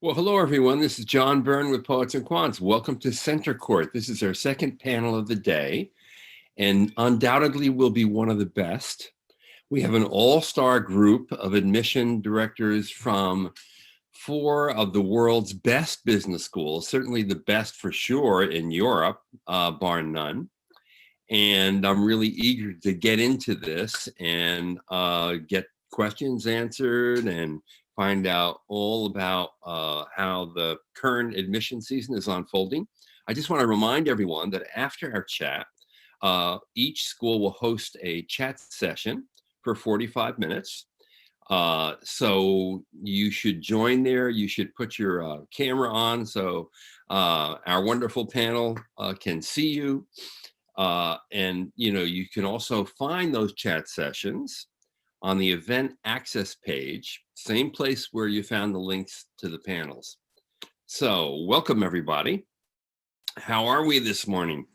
Well, hello, everyone. This is John Byrne with Poets and Quants. Welcome to Center Court. This is our second panel of the day, and undoubtedly will be one of the best. We have an all-star group of admission directors from 4 of the world's best business schools, certainly the best for sure in Europe, bar none. And I'm really eager to get into this and get questions answered and find out all about how the current admission season is unfolding. I just want to remind everyone that after our chat, each school will host a chat session for 45 minutes. So you should join there. You should put your camera on so our wonderful panel can see you. And you can also find those chat sessions on the event access page, same place where you found the links to the panels. So welcome, everybody. How are we this morning?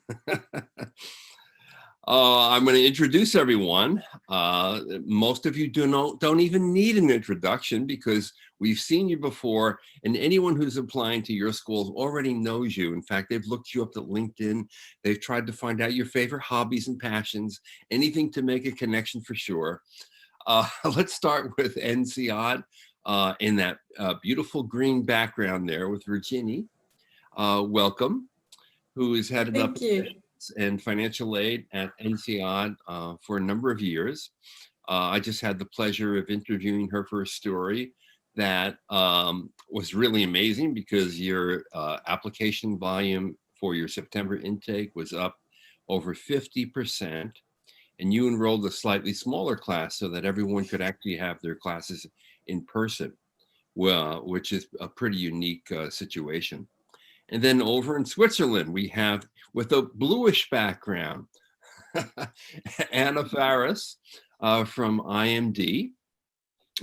I'm going to introduce everyone. Most of you don't even need an introduction because we've seen you before, and anyone who's applying to your schools already knows you. In fact, they've looked you up at LinkedIn. They've tried to find out your favorite hobbies and passions, anything to make a connection for sure. Let's start with INSEAD in that beautiful green background there with Virginie. Welcome, who is headed up and financial aid at INSEAD for a number of years. I just had the pleasure of interviewing her for a story that was really amazing because your application volume for your September intake was up over 50%. And you enrolled a slightly smaller class so that everyone could actually have their classes in person, well, which is a pretty unique situation. And then over in Switzerland, we have, with a bluish background, Anna Faris from IMD,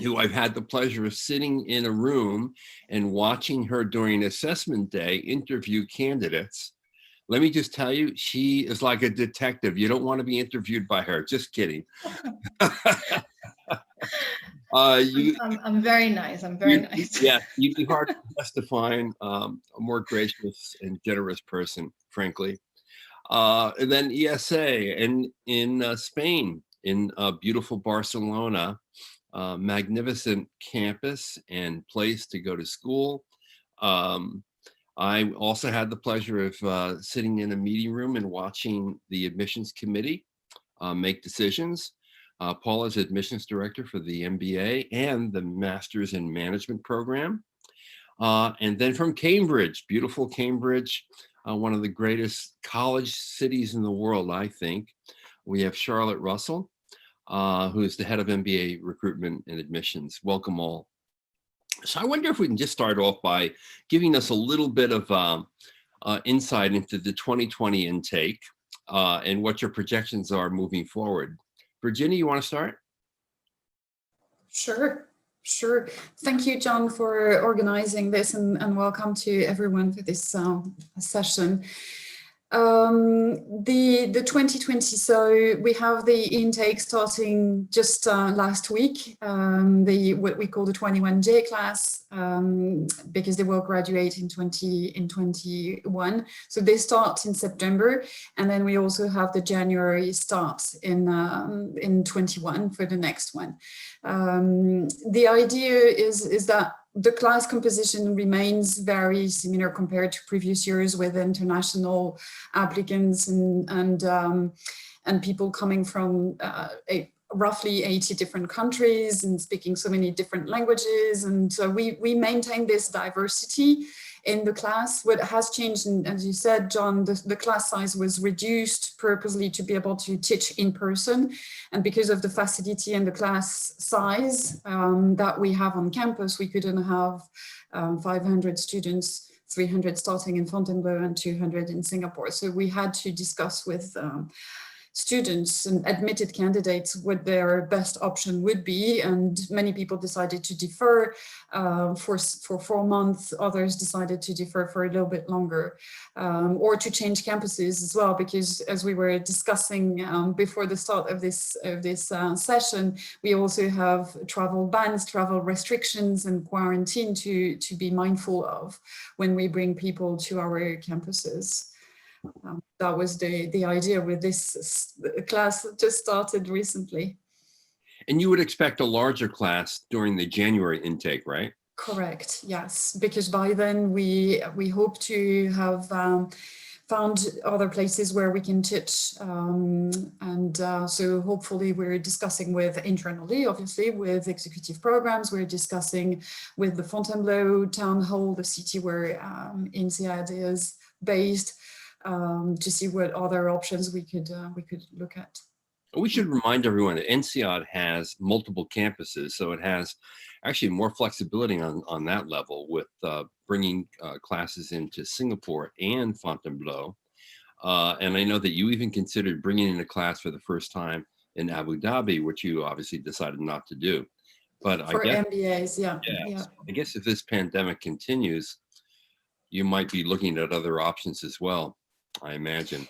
who I've had the pleasure of sitting in a room and watching her during assessment day interview candidates. Let me just tell you, she is like a detective. You don't want to be interviewed by her. Just kidding. I'm very nice. I'm very nice. Yeah, you'd be hard to find a more gracious and generous person, frankly. And then IESE in Spain, in beautiful Barcelona, magnificent campus and place to go to school. I also had the pleasure of sitting in a meeting room and watching the admissions committee make decisions. Paul is admissions director for the MBA and the Masters in Management program. And then from Cambridge, beautiful Cambridge, one of the greatest college cities in the world, I think. We have Charlotte Russell, who is the head of MBA recruitment and admissions. Welcome all. So I wonder if we can just start off by giving us a little bit of insight into the 2020 intake and what your projections are moving forward. Virginie, you want to start? Sure. Thank you, John, for organizing this, and welcome to everyone for this session. The 2020, so we have the intake starting just last week, what we call the 21J class, because they will graduate in 2021. So they start in September, and then we also have the January start in 21 for the next one. The idea is that the class composition remains very similar compared to previous years, with international applicants and people coming from roughly 80 different countries and speaking so many different languages. And so we maintain this diversity in the class. What has changed, and as you said, John, the class size was reduced purposely to be able to teach in person. And because of the facility and the class size that we have on campus, we couldn't have 500 students, 300 starting in Fontainebleau and 200 in Singapore. So we had to discuss with students and admitted candidates what their best option would be, and many people decided to defer for 4 months. Others decided to defer for a little bit longer, or to change campuses as well, because as we were discussing before the start of this session, we also have travel bans, travel restrictions, and quarantine to be mindful of when we bring people to our campuses. That was the idea with this class that just started recently. And you would expect a larger class during the January intake, right? Correct, yes, because by then we hope to have found other places where we can teach, so hopefully we're discussing with internally, obviously, with executive programs. We're discussing with the Fontainebleau town hall, the city where INSEAD is based, to see what other options we could look at. We should remind everyone that INSEAD has multiple campuses, so it has actually more flexibility on that level with bringing classes into Singapore and Fontainebleau. And I know that you even considered bringing in a class for the first time in Abu Dhabi, which you obviously decided not to do. But For I guess, MBAs, yeah. I guess if this pandemic continues, you might be looking at other options as well, I imagine.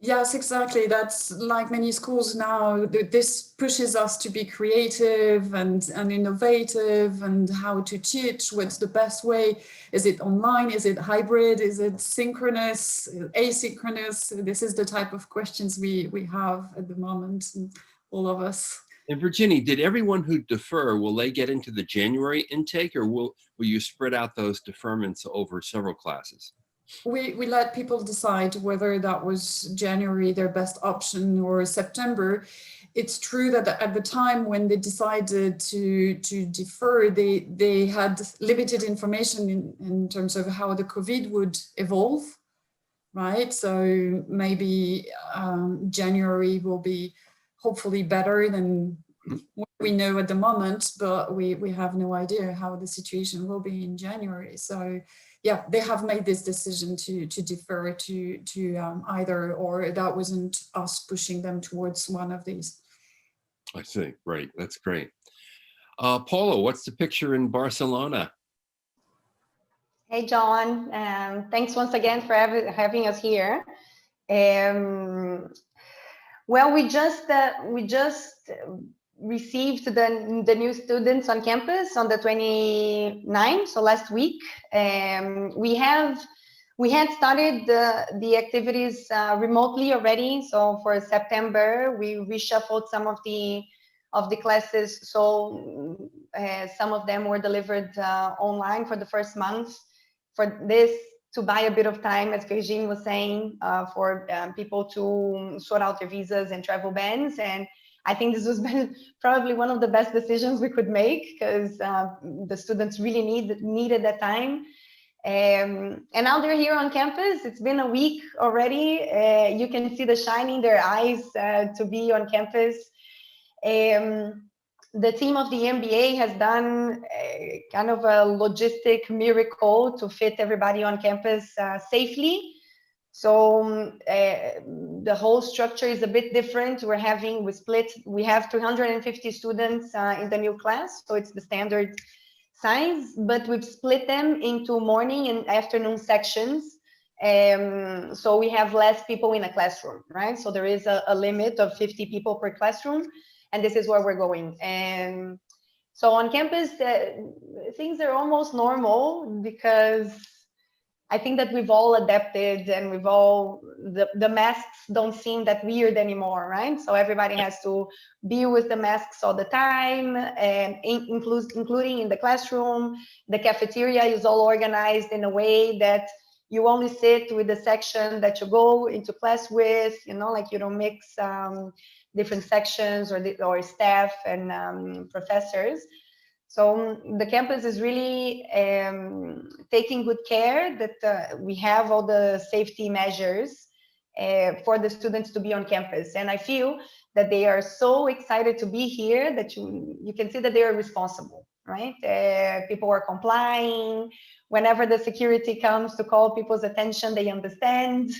Yes, exactly. That's like many schools now. This pushes us to be creative and innovative, and how to teach. What's the best way? Is it online? Is it hybrid? Is it synchronous? Asynchronous? This is the type of questions we have at the moment, all of us. And Virginie, did everyone who defer, will they get into the January intake, or will you spread out those deferments over several classes? We let people decide whether that was January their best option or September. It's true that at the time when they decided to defer, they had limited information in terms of how the COVID would evolve, right? So maybe January will be hopefully better than what we know at the moment, but we have no idea how the situation will be in January. So yeah, they have made this decision to defer to either, or. That wasn't us pushing them towards one of these. I see, right, that's great. Paula, what's the picture in Barcelona? Hey, John, thanks once again for having us here. Well, we just received the new students on campus on the 29th, so last week. We had started the activities remotely already. So for September, we reshuffled some of the classes. So some of them were delivered online for the first month. For this to buy a bit of time, as Virginie was saying, for people to sort out their visas and travel bans. And I think this was probably one of the best decisions we could make, because the students really needed that time. And now they're here on campus. It's been a week already. You can see the shine in their eyes to be on campus. The team of the MBA has done kind of a logistic miracle to fit everybody on campus safely. So the whole structure is a bit different. We have 350 students in the new class, so it's the standard size, but we've split them into morning and afternoon sections. So we have less people in a classroom, right? So there is a limit of 50 people per classroom, and this is where we're going. And so on campus, things are almost normal, because I think that we've all adapted, and the masks don't seem that weird anymore, right? So everybody has to be with the masks all the time, and including in the classroom. The cafeteria is all organized in a way that you only sit with the section that you go into class with, like you don't mix different sections or staff and professors. So the campus is really taking good care that we have all the safety measures for the students to be on campus. And I feel that they are so excited to be here that you can see that they are responsible. right? People were complying. Whenever the security comes to call people's attention, they understand.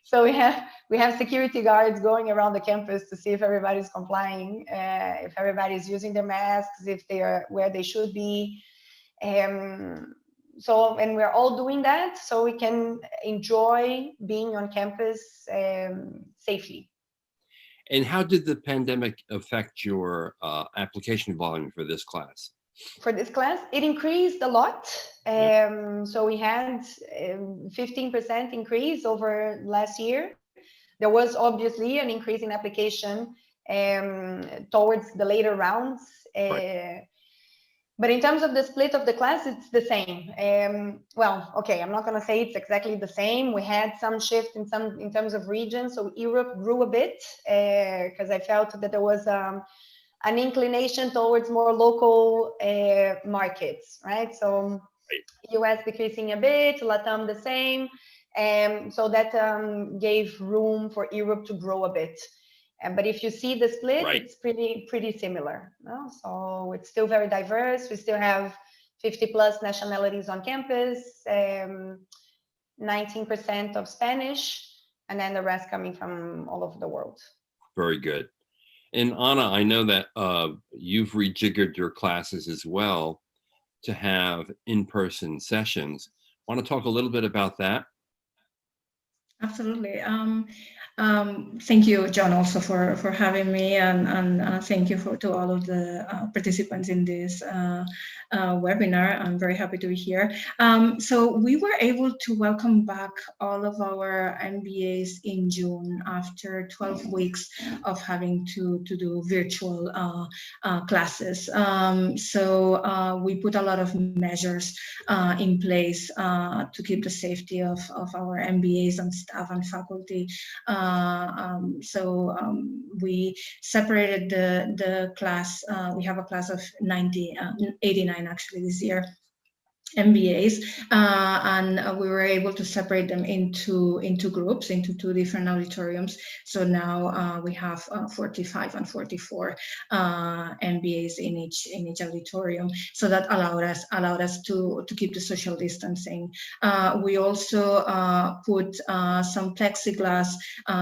So we have security guards going around the campus to see if everybody's complying, if everybody's using their masks, if they are where they should be. So, and we're all doing that so we can enjoy being on campus safely. And how did the pandemic affect your application volume for this class? For this class, it increased a lot. So we had 15% increase over last year. There was obviously an increase in application towards the later rounds. Right. But in terms of the split of the class, it's the same. Well, okay, I'm not going to say it's exactly the same. We had some shift in terms of regions. So Europe grew a bit because I felt that there was an inclination towards more local markets, right? So US decreasing a bit, LATAM the same. So that gave room for Europe to grow a bit. But if you see the split, right, it's pretty similar. No? So it's still very diverse. We still have 50 plus nationalities on campus, 19% of Spanish, and then the rest coming from all over the world. Very good. And Anna, I know that you've rejiggered your classes as well to have in-person sessions. Want to talk a little bit about that? Absolutely. Thank you, John, also for having me, and thank you to all of the participants in this webinar. I'm very happy to be here. So we were able to welcome back all of our MBAs in June after 12 weeks of having to do virtual classes. So we put a lot of measures in place to keep the safety of our MBAs and staff and faculty. So we separated the class. We have a class of 89 actually this year, MBAs, and we were able to separate them into groups, into 2 different auditoriums. So now we have 45 and 44 MBAs in each auditorium. So that allowed us to keep the social distancing. We also put some plexiglass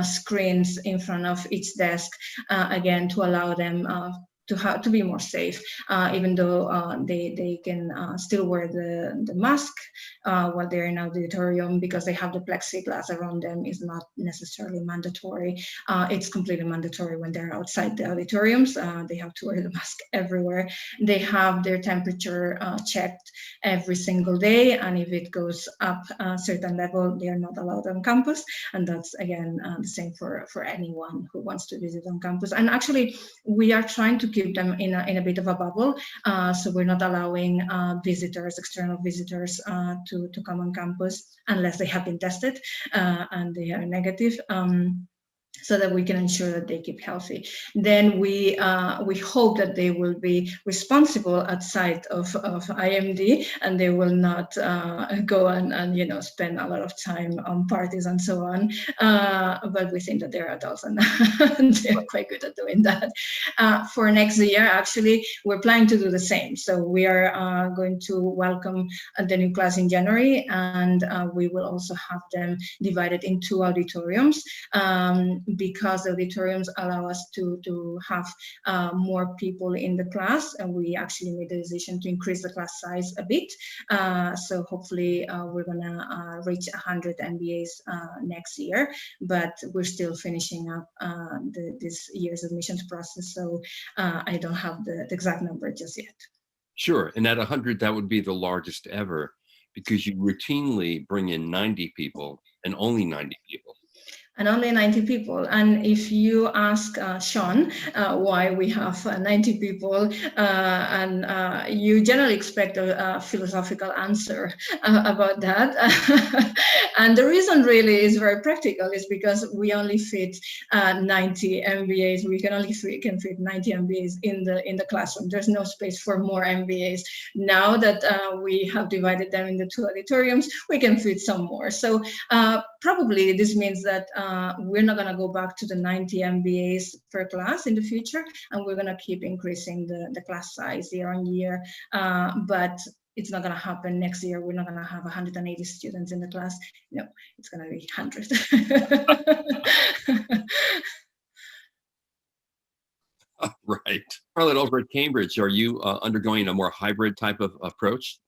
screens in front of each desk, again to allow them to be more safe, even though they can still wear the mask while they're in auditorium, because they have the plexiglass around them is not necessarily mandatory. It's completely mandatory when they're outside the auditoriums. They have to wear the mask everywhere. They have their temperature checked every single day, and if it goes up a certain level, they are not allowed on campus. And that's again the same for anyone who wants to visit on campus. And actually, we are trying to keep them in a bit of a bubble, so we're not allowing external visitors to come on campus unless they have been tested and they are negative, so that we can ensure that they keep healthy. Then we hope that they will be responsible outside of IMD, and they will not go and spend a lot of time on parties and so on. But we think that they're adults and they're quite good at doing that. For next year, actually, we're planning to do the same. So we are going to welcome the new class in January, and we will also have them divided in 2 auditoriums. Because the auditoriums allow us to have more people in the class, and we actually made the decision to increase the class size a bit. So hopefully we're gonna reach 100 MBAs next year, but we're still finishing up this year's admissions process. So I don't have the exact number just yet. Sure, and at 100, that would be the largest ever, because you routinely bring in 90 people and only 90 people. And only 90 people. And if you ask Sean why we have 90 people, and you generally expect a philosophical answer about that. And the reason really is very practical, is because we only fit 90 MBAs. We can only fit 90 MBAs in the classroom. There's no space for more MBAs. Now that we have divided them into 2 auditoriums, we can fit some more. So probably this means that we're not going to go back to the 90 MBAs per class in the future, and we're going to keep increasing the class size year on year. But it's not going to happen next year. We're not going to have 180 students in the class. No, it's going to be 100. Right. Charlotte, over at Cambridge, are you undergoing a more hybrid type of approach?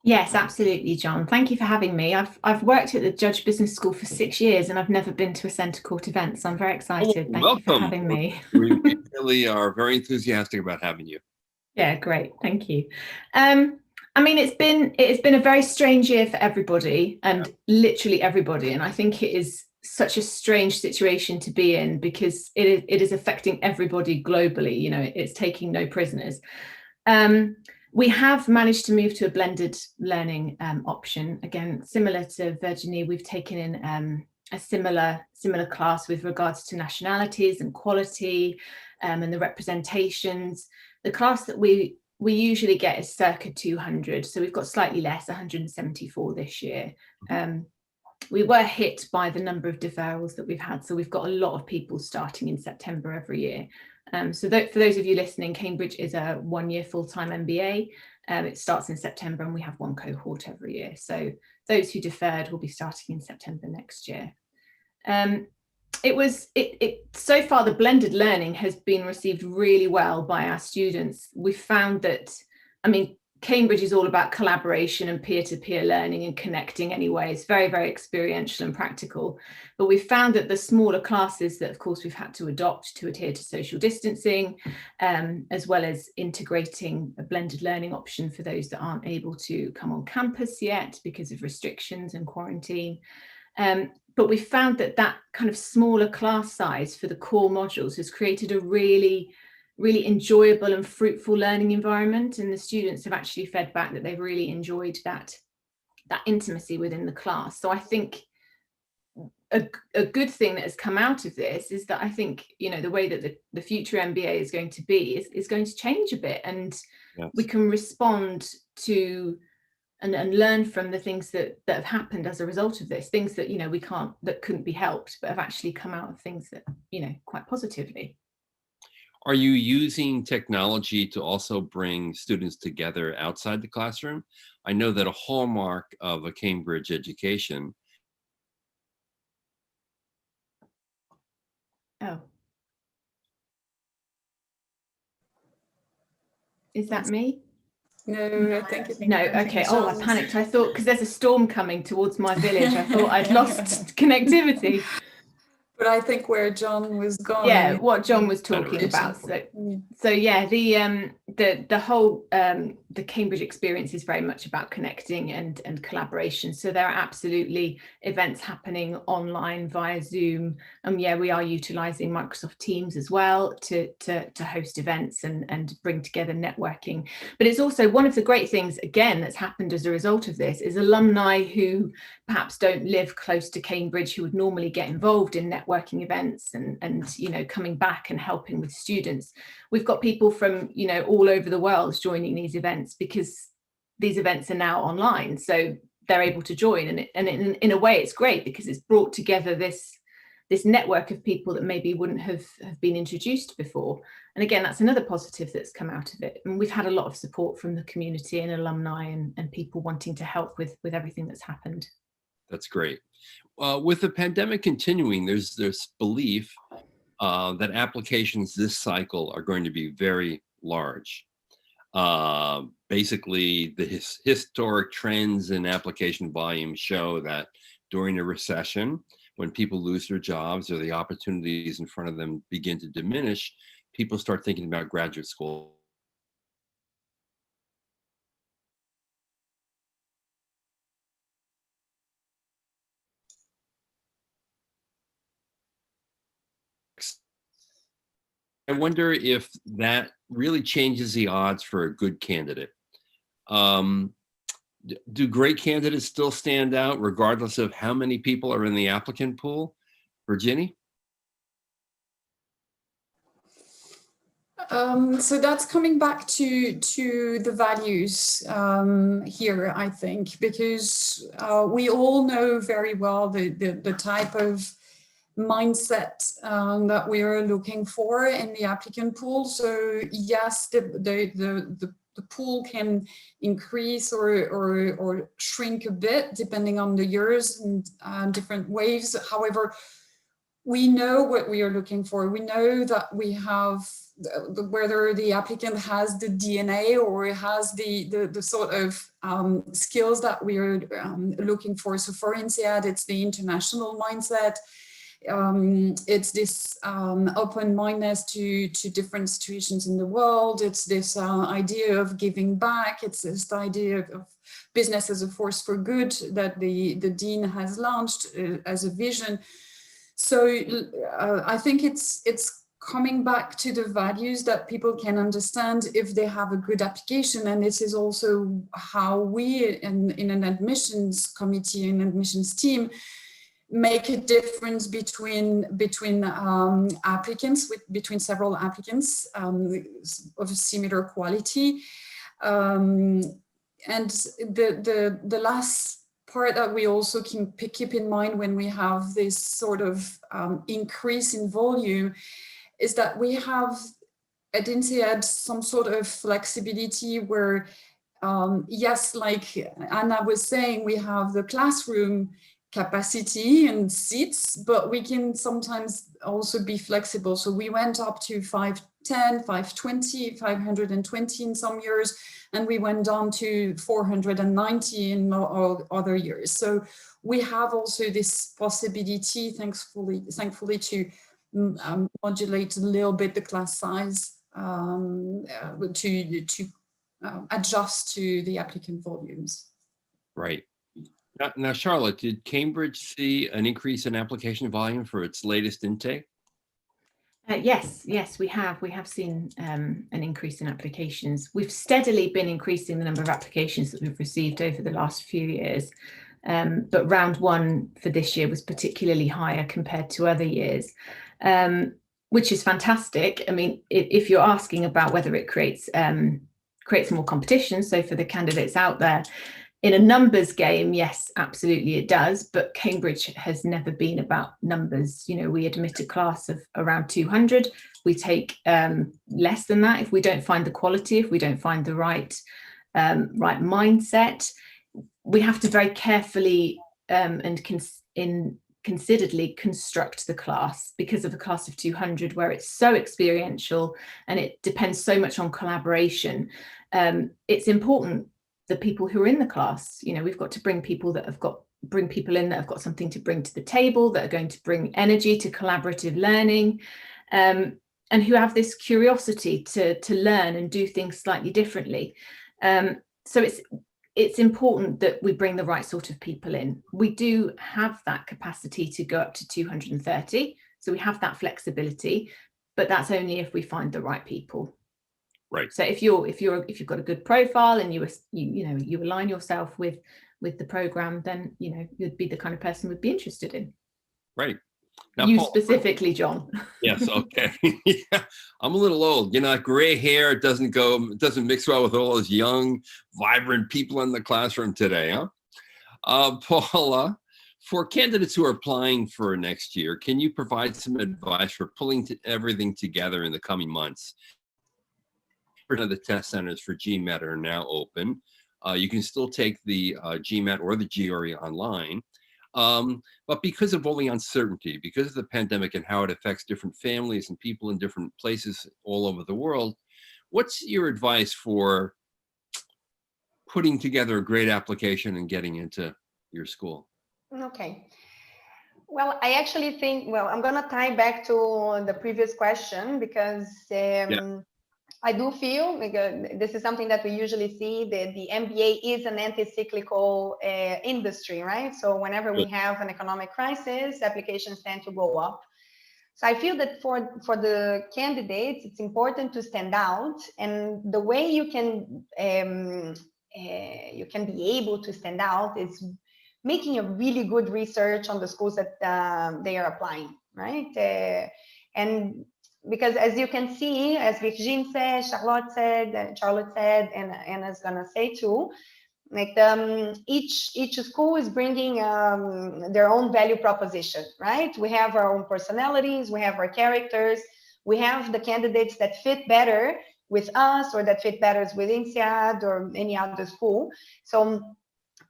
Yes, absolutely, John. Thank you for having me. I've worked at the Judge Business School for 6 years and I've never been to a Centre Court event, so I'm very excited. Thank you for having me. We really are very enthusiastic about having you. Yeah, great. Thank you. I mean, it's been a very strange year for everybody, and literally everybody. And I think it is such a strange situation to be in because it is affecting everybody globally. You know, it's taking no prisoners. We have managed to move to a blended learning option. Again, similar to Virginie, we've taken in a similar class with regards to nationalities and quality and the representations. The class that we usually get is circa 200, so we've got slightly less, 174 this year. We were hit by the number of deferrals that we've had, so we've got a lot of people starting in September every year. So for those of you listening, Cambridge is a 1-year full-time MBA. It starts in September and we have one cohort every year. So those who deferred will be starting in September next year. So far, the blended learning has been received really well by our students. We've found that, I mean, Cambridge is all about collaboration and peer-to-peer learning and connecting anyway. It's very, very experiential and practical. But we've found that the smaller classes that, of course, we've had to adopt to adhere to social distancing, as well as integrating a blended learning option for those that aren't able to come on campus yet because of restrictions and quarantine. But we found that kind of smaller class size for the core modules has created a really enjoyable and fruitful learning environment, and the students have actually fed back that they've really enjoyed that intimacy within the class. So I think a good thing that has come out of this is that I think, you know, the way that the future MBA is going to be is going to change a bit, and yes, we can respond to and learn from the things that have happened as a result of this, things that, you know, that couldn't be helped, but have actually come out of things that, you know, quite positively. Are you using technology to also bring students together outside the classroom? I know that a hallmark of a Cambridge education. Oh. Is that me? No, I think no. Okay. Oh, I panicked. I thought, because there's a storm coming towards my village, I thought I'd lost connectivity. But I think where John was going. Yeah, what John was talking about. So yeah, the whole the Cambridge experience is very much about connecting and collaboration. So there are absolutely events happening online via Zoom. Yeah, we are utilising Microsoft Teams as well to host events and bring together networking. But it's also one of the great things, again, that's happened as a result of this is alumni who perhaps don't live close to Cambridge, who would normally get involved in networking events and you know, coming back and helping with students. We've got people from, you know, all over the world joining these events because these events are now online, so they're able to join, and in a way it's great because it's brought together this network of people that maybe wouldn't have been introduced before. And again, that's another positive that's come out of it. And we've had a lot of support from the community and alumni and people wanting to help with everything that's happened. That's great. With the pandemic continuing, there's this belief that applications this cycle are going to be very large. Basically, the historic trends in application volume show that during a recession, when people lose their jobs or the opportunities in front of them begin to diminish, people start thinking about graduate school. I wonder if that really changes the odds for a good candidate. Do great candidates still stand out regardless of how many people are in the applicant pool? Virginie? So that's coming back to the values here, I think, because we all know very well the type of mindset that we are looking for in the applicant pool. So yes, the pool can increase or shrink a bit depending on the years and different waves. However, we know what we are looking for. We know that we have whether the applicant has the DNA or has the sort of skills that we are looking for. So for INSEAD, it's the international mindset. It's this open-mindedness to different situations in the world. It's this idea of giving back. It's this idea of business as a force for good that the Dean has launched as a vision. So I think it's coming back to the values that people can understand if they have a good application. And this is also how we in an admissions committee and admissions team make a difference between applicants, between several applicants of a similar quality. And the last part that we also can keep in mind when we have this sort of increase in volume is that we have at INSEAD some sort of flexibility where, yes, like Anna was saying, we have the classroom capacity and seats, but we can sometimes also be flexible. So we went up to 510, 520, 520 in some years, and we went down to 490 in other years. So we have also this possibility, thankfully to modulate a little bit the class size to adjust to the applicant volumes. Right. Now, Charlotte, did Cambridge see an increase in application volume for its latest intake? Yes, we have. We have seen an increase in applications. We've steadily been increasing the number of applications that we've received over the last few years. But round one for this year was particularly higher compared to other years, which is fantastic. I mean, if you're asking about whether it creates more competition, so for the candidates out there, in a numbers game, yes, absolutely it does. But Cambridge has never been about numbers. You know, we admit a class of around 200. We take less than that if we don't find the quality, if we don't find the right mindset. We have to very carefully and consideredly construct the class because of a class of 200 where it's so experiential and it depends so much on collaboration. It's important the people who are in the class, you know, we've got to bring people in that have got something to bring to the table, that are going to bring energy to collaborative learning, and who have this curiosity to learn and do things slightly differently. So it's important that we bring the right sort of people in. We do have that capacity to go up to 230, so we have that flexibility, but that's only if we find the right people. Right. So if you've got a good profile and you align yourself with the program, then you'd be the kind of person we'd be interested in. Right. Now, you Paul, specifically, John. Yes. Okay. Yeah, I'm a little old. Gray hair doesn't mix well with all those young, vibrant people in the classroom today, huh? Paula, for candidates who are applying for next year, can you provide some advice for pulling everything together in the coming months? The test centers for GMAT are now open. You can still take the GMAT or the GRE online. But because of all the uncertainty, because of the pandemic and how it affects different families and people in different places all over the world, what's your advice for putting together a great application and getting into your school? Okay. Well, I actually think, I'm going to tie back to the previous question because I do feel, because this is something that we usually see, that the MBA is an anti-cyclical industry, right? So whenever we have an economic crisis, applications tend to go up. So I feel that for the candidates, it's important to stand out, and the way you can be able to stand out is making a really good research on the schools that they are applying, right? And because as you can see, as Virginie said, Charlotte said, and Anna's gonna say too, like each school is bringing their own value proposition, right? We have our own personalities, we have our characters, we have the candidates that fit better with us or that fit better with INSEAD or any other school. So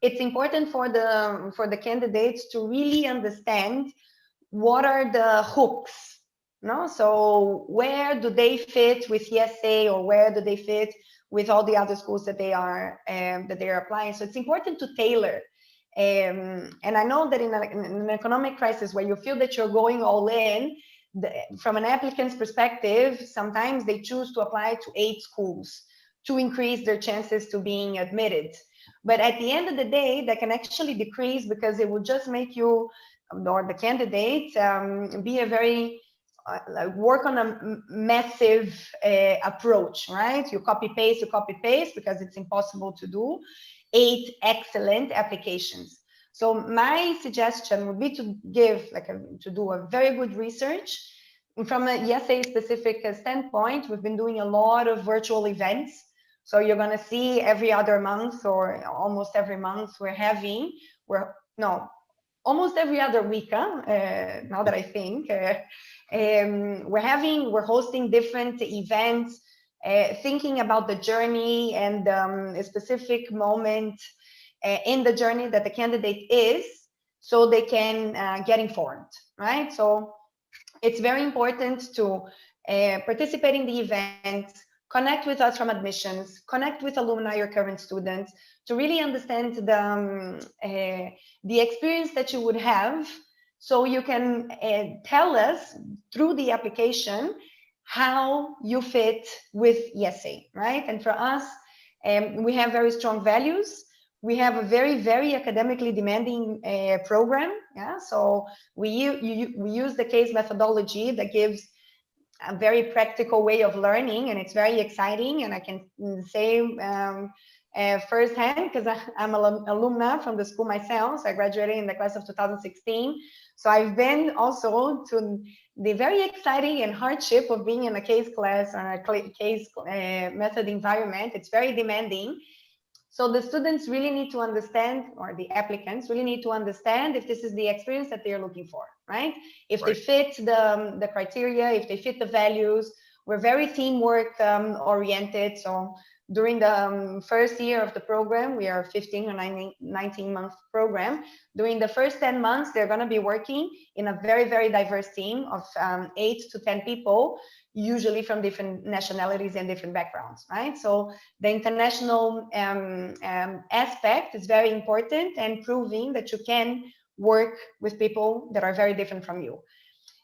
it's important for the candidates to really understand what are the hooks, no? So where do they fit with IESE, or where do they fit with all the other schools that they are applying? So it's important to tailor. And I know that in an economic crisis where you feel that you're going all in, from an applicant's perspective, sometimes they choose to apply to 8 schools to increase their chances to being admitted. But at the end of the day, that can actually decrease, because it will just make you, or the candidate, be a very work on a massive approach, right? You copy paste, because it's impossible to do 8 excellent applications. So my suggestion would be to give, to do a very good research. From a IESE specific standpoint, we've been doing a lot of virtual events. So you're going to see every other month, or almost every month, almost every other week, now that I think, we're hosting different events, thinking about the journey and a specific moment in the journey that the candidate is, so they can get informed, right? So it's very important to participate in the events, connect with us from admissions, connect with alumni or current students, to really understand the experience that you would have, so you can tell us through the application how you fit with IESE, right? And for us, we have very strong values. We have a very, very academically demanding program. Yeah, so we use the case methodology that gives a very practical way of learning, and it's very exciting. And I can say firsthand, because I'm an alumna from the school myself. So I graduated in the class of 2016. So I've been also to the very exciting and hardship of being in a case class or a case method environment. It's very demanding. So the students really need to understand, or the applicants really need to understand, if this is the experience that they're looking for, right? If they fit the criteria, if they fit the values. We're very teamwork oriented. So during the first year of the program, we are 15 or 19-month program. During the first 10 months, they're going to be working in a very, very diverse team of 8 to 10 people, usually from different nationalities and different backgrounds, right? So the international aspect is very important, and proving that you can work with people that are very different from you.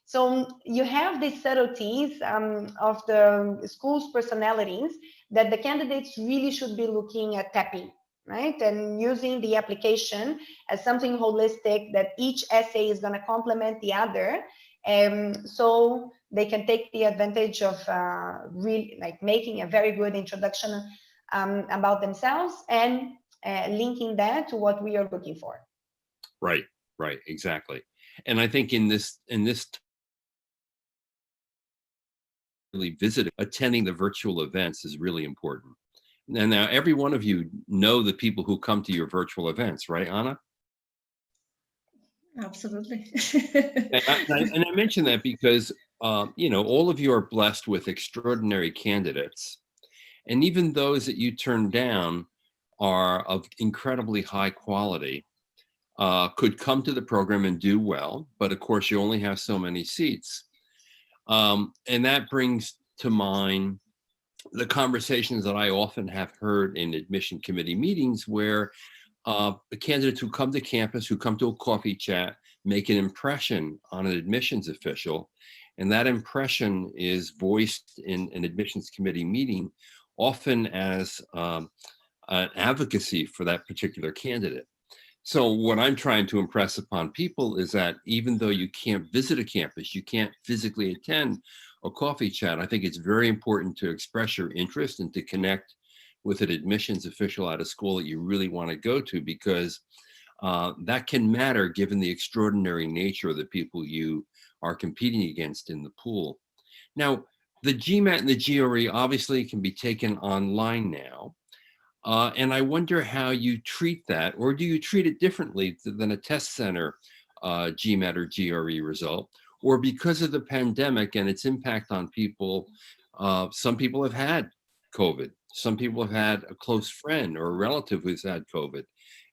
So you have these subtleties of the school's personalities that the candidates really should be looking at tapping, right? And using the application as something holistic, that each essay is going to complement the other. So they can take the advantage of really making a very good introduction about themselves, and linking that to what we are looking for. Right, exactly. And I think in this really attending the virtual events is really important. And now every one of you know the people who come to your virtual events, right, Anna? Absolutely. And I mention that because, all of you are blessed with extraordinary candidates. And even those that you turn down are of incredibly high quality, could come to the program and do well. But of course, you only have so many seats. And that brings to mind the conversations that I often have heard in admission committee meetings, where the candidates who come to campus, who come to a coffee chat, make an impression on an admissions official. And that impression is voiced in an admissions committee meeting, often as an advocacy for that particular candidate. So what I'm trying to impress upon people is that even though you can't visit a campus, you can't physically attend a coffee chat, I think it's very important to express your interest and to connect with an admissions official at a school that you really want to go to, because that can matter given the extraordinary nature of the people you are competing against in the pool. Now, the GMAT and the GRE obviously can be taken online now. And I wonder how you treat that, or do you treat it differently than a test center GMAT or GRE result? Or because of the pandemic and its impact on people, some people have had COVID. Some people have had a close friend or a relative who's had COVID.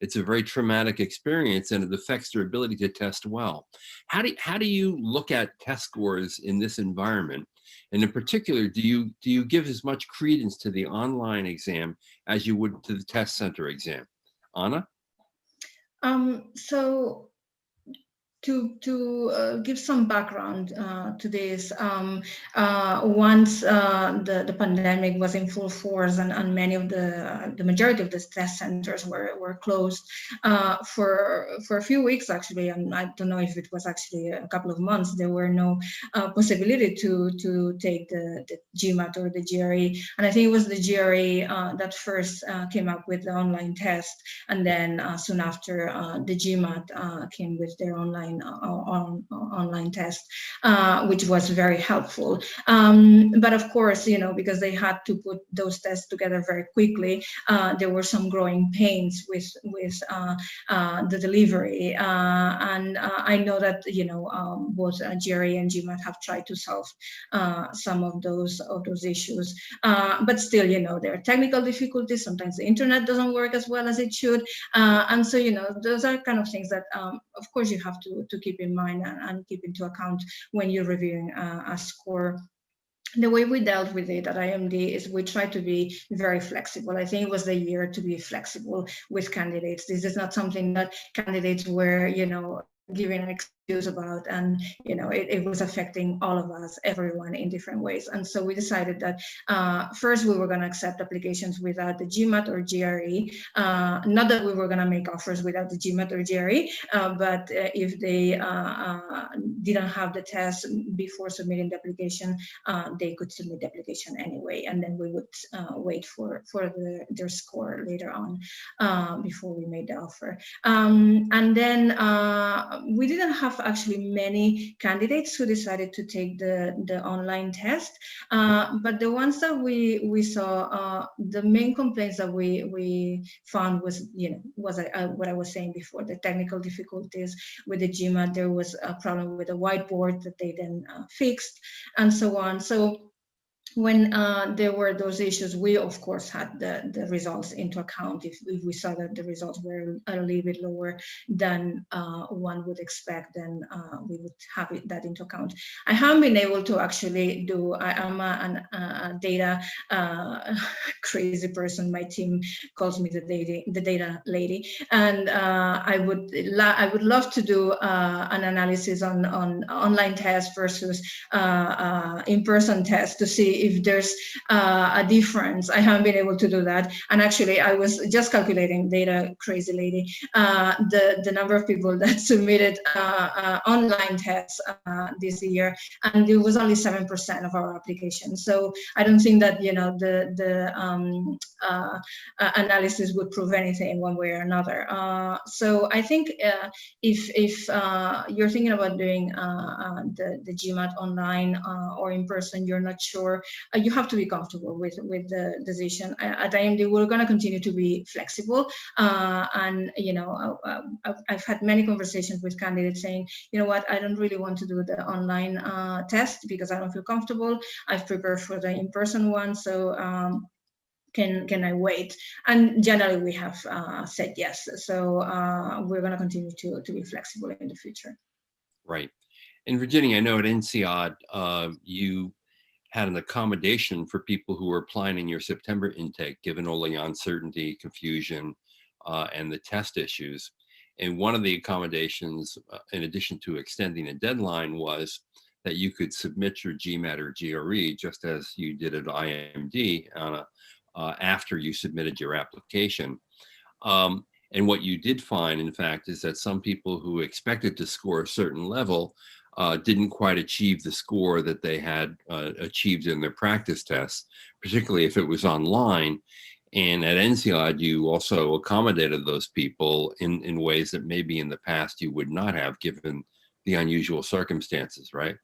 It's a very traumatic experience and it affects their ability to test well. How do you look at test scores in this environment? And in particular, do you give as much credence to the online exam as you would to the test center exam? Anna? So to give some background to this, once the pandemic was in full force and many of the majority of the test centers were closed for a few weeks actually, and I don't know if it was actually a couple of months, there were no possibility to take the GMAT or the GRE, and I think it was the GRE that first came up with the online test, and then soon after the GMAT came with their online test, which was very helpful. But of course, because they had to put those tests together very quickly, there were some growing pains with the delivery. And I know that both GRE and GMAT have tried to solve some of those issues. But still, there are technical difficulties. Sometimes the internet doesn't work as well as it should, and so those are kind of things that, of course, you have to keep in mind and keep into account when you're reviewing a score. The way we dealt with it at IMD is we try to be very flexible. I think it was the year to be flexible with candidates. This is not something that candidates were, giving an excuse about, and it was affecting all of us, everyone, in different ways. And so we decided that first we were going to accept applications without the GMAT or GRE. Not that we were going to make offers without the GMAT or GRE, but if they didn't have the test before submitting the application, they could submit the application anyway, and then we would wait for their score later on before we made the offer. And then we didn't have actually many candidates who decided to take the online test, but the ones that we saw, the main complaints that we found was what I was saying before, the technical difficulties with the GMAT. There was a problem with the whiteboard that they then fixed, and so on. So when there were those issues, we of course had the results into account. If we saw that the results were a little bit lower than one would expect, then we would have that into account. I haven't been able to actually do, I'm a data crazy person. My team calls me the data lady, and I would love to do an analysis on online tests versus in-person tests to see if there's a difference. I haven't been able to do that, and actually I was just calculating, data crazy lady, the number of people that submitted online tests this year, and it was only 7% of our applications. So I don't think that the analysis would prove anything one way or another. So I think if you're thinking about doing the GMAT online or in person, you're not sure, you have to be comfortable with the decision. At IMD, we're going to continue to be flexible, and I've had many conversations with candidates saying, you know what, I don't really want to do the online test because I don't feel comfortable. I've prepared for the in-person one, so can I wait? And generally we have said yes. So we're going to continue to be flexible in the future. Right. And Virginia, I know at INSEAD, you had an accommodation for people who were applying in your September intake, given all the uncertainty, confusion, and the test issues. And one of the accommodations, in addition to extending a deadline, was that you could submit your GMAT or GRE just as you did at IMD after you submitted your application. And what you did find, in fact, is that some people who expected to score a certain level didn't quite achieve the score that they had achieved in their practice tests, particularly if it was online. And at INSEAD, you also accommodated those people in ways that maybe in the past you would not have, given the unusual circumstances, right?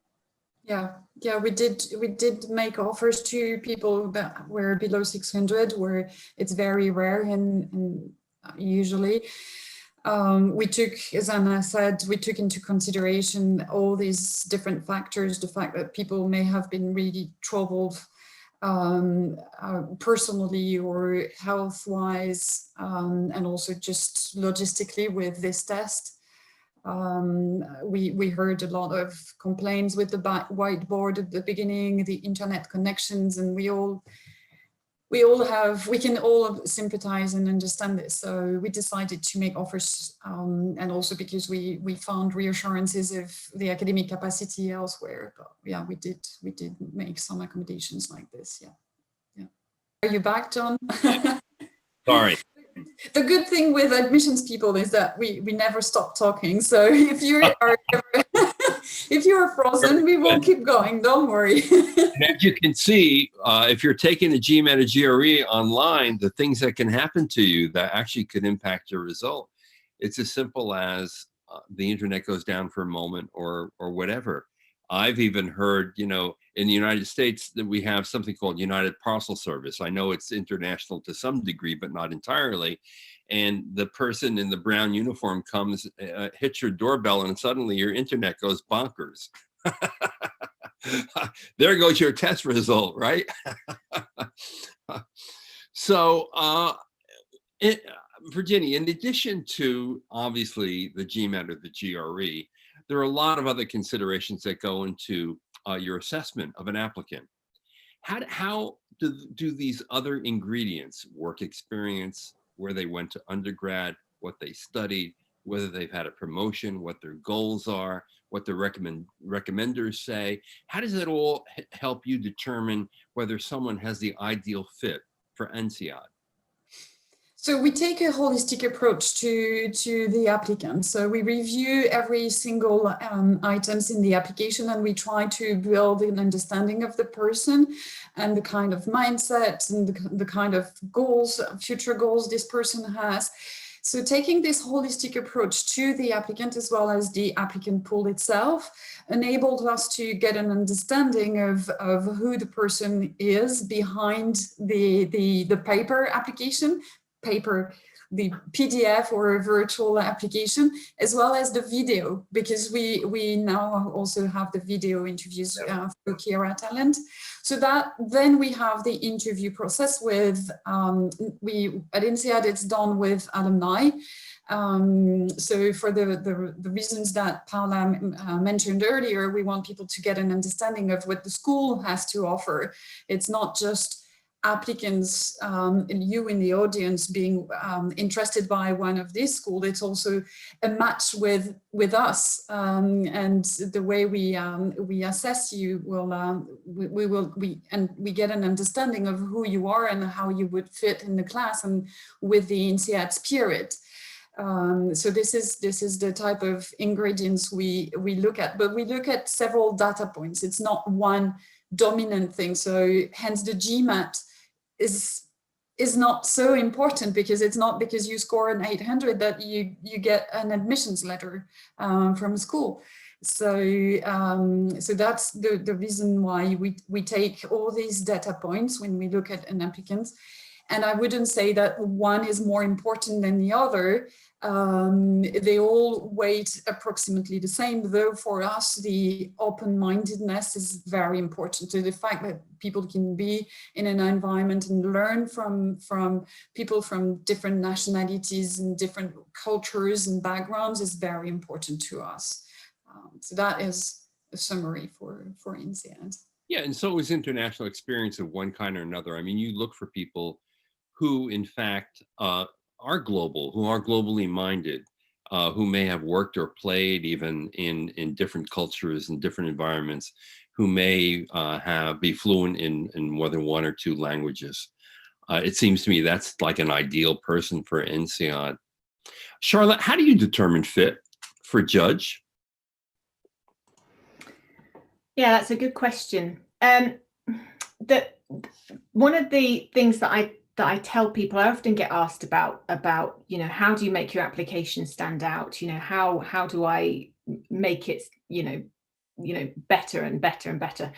Yeah, we did make offers to people that were below 600, where it's very rare and usually. We took, as Anna said, we took into consideration all these different factors, the fact that people may have been really troubled personally or health-wise, and also just logistically with this test. We heard a lot of complaints with the whiteboard at the beginning, the internet connections, and we can all sympathize and understand this. So we decided to make offers, and also because we found reassurances of the academic capacity elsewhere. But yeah, we did make some accommodations like this. Yeah. Are you back, John? Sorry. The good thing with admissions people is that we never stop talking. So if if you're frozen, we will keep going. Don't worry. And as you can see, if you're taking a GMAT or GRE online, the things that can happen to you that actually could impact your result. It's as simple as the internet goes down for a moment or whatever. I've even heard, in the United States that we have something called United Parcel Service. I know it's international to some degree, but not entirely. And the person in the brown uniform comes, hits your doorbell, and suddenly your internet goes bonkers. There goes your test result, right? So, Virginia, in addition to obviously the GMAT or the GRE, there are a lot of other considerations that go into your assessment of an applicant. How do these other ingredients, work experience, where they went to undergrad, what they studied, whether they've had a promotion, what their goals are, what the recommenders say, how does it all help you determine whether someone has the ideal fit for INSEAD? So we take a holistic approach to the applicant. So we review every single items in the application, and we try to build an understanding of the person and the kind of mindset and the kind of goals, future goals this person has. So taking this holistic approach to the applicant as well as the applicant pool itself enabled us to get an understanding of who the person is behind the paper application, the PDF or a virtual application, as well as the video, because we now also have the video interviews through Kira Talent. So that then we have the interview process with, at INSEAD it's done with alumni. So for the reasons that Paula mentioned earlier, we want people to get an understanding of what the school has to offer. It's not just applicants, you in the audience being interested by one of these schools. It's also a match with us, and the way we assess you will we get an understanding of who you are and how you would fit in the class and with the INSEAD spirit. So this is the type of ingredients we look at, but we look at several data points. It's not one dominant thing. So hence the GMAT is not so important, because it's not because you score an 800 that you get an admissions letter from school. So so that's the reason why we take all these data points when we look at an applicant. And I wouldn't say that one is more important than the other. They all weight approximately the same, though for us, the open-mindedness is very important. So the fact that people can be in an environment and learn from people from different nationalities and different cultures and backgrounds is very important to us. So that is a summary for INSEAD. Yeah, and so is international experience of one kind or another. I mean, you look for people who, in fact, are global, who are globally minded, who may have worked or played even in different cultures and different environments, who may be fluent in more than one or two languages. It seems to me that's like an ideal person for INSEAD. Charlotte, how do you determine fit for judge? Yeah, that's a good question. One of the things that I tell people, I often get asked about, how do you make your application stand out? How do I make it, you know, better and better and better.